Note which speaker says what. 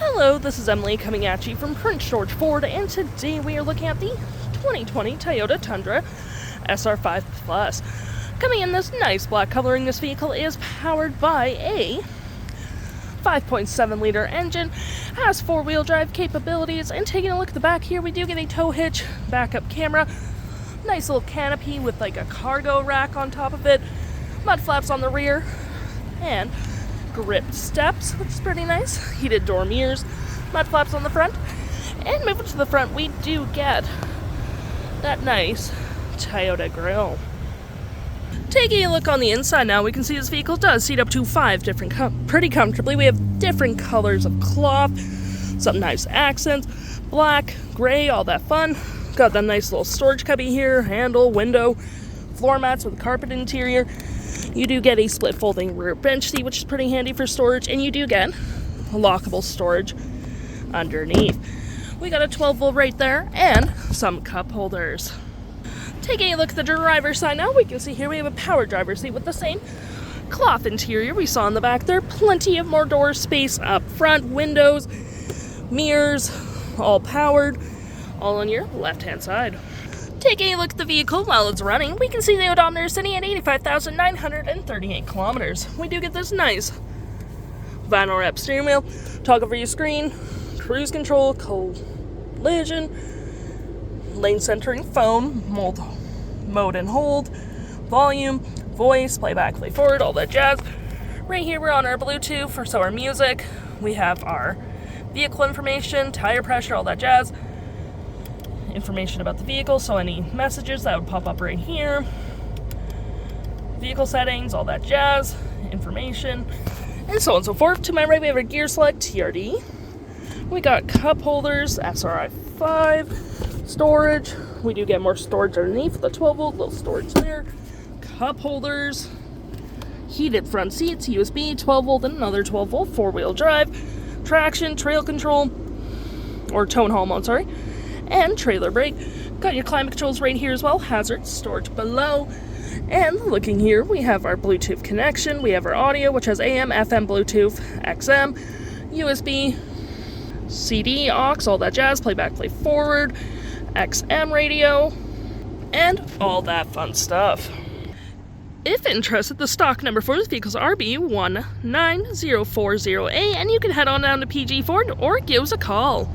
Speaker 1: Hello, this is Emily coming at you from Prince George Ford, and today we are looking at the 2020 Toyota Tundra SR5 Plus. Coming in this nice black coloring, this vehicle is powered by a 5.7 liter engine, has four-wheel drive capabilities, and taking a look at the back here, we do get a tow hitch, backup camera, nice little canopy with like a cargo rack on top of it, mud flaps on the rear, and gripped steps, which is pretty nice, heated door mirrors, mud flaps on the front, and moving to the front, we do get that nice Toyota grille. Taking a look on the inside now, we can see this vehicle does seat up to 5 different pretty comfortably. We have different colors of cloth, some nice accents, black, gray, all that fun. Got that nice little storage cubby here, handle, window, floor mats with carpet interior. You do get a split folding rear bench seat, which is pretty handy for storage, and you do get lockable storage underneath. We got a 12-volt right there and some cup holders. Taking a look at the driver's side now, we can see here we have a power driver's seat with the same cloth interior we saw in the back there. Plenty of more door space up front, windows, mirrors, all powered, all on your left-hand side. Taking a look at the vehicle while it's running, we can see the odometer is sitting at 85,938 kilometers. We do get this nice vinyl wrap steering wheel, toggle for your screen, cruise control, collision, lane centering phone, mode and hold, volume, voice, playback, play forward, all that jazz. Right here we're on our Bluetooth for our music. We have our vehicle information, tire pressure, all that jazz. Information about the vehicle, so any messages that would pop up right here. Vehicle settings, all that jazz, information, and so on and so forth. To my right, we have our gear select, TRD. We got cup holders, SRI5, storage. We do get more storage underneath, the 12-volt, little storage there. Cup holders, heated front seats, USB, 12-volt, and another 12-volt, four-wheel drive, traction, trail control, or tone haul mode, sorry. And trailer brake. Got your climate controls right here as well, hazard storage below. And looking here, we have our Bluetooth connection, we have our audio, which has AM, FM, Bluetooth, XM, USB, CD, aux, all that jazz, playback, play forward, XM radio, and all that fun stuff. If interested, the stock number for this vehicle is RB19040A, and you can head on down to PG Ford or give us a call.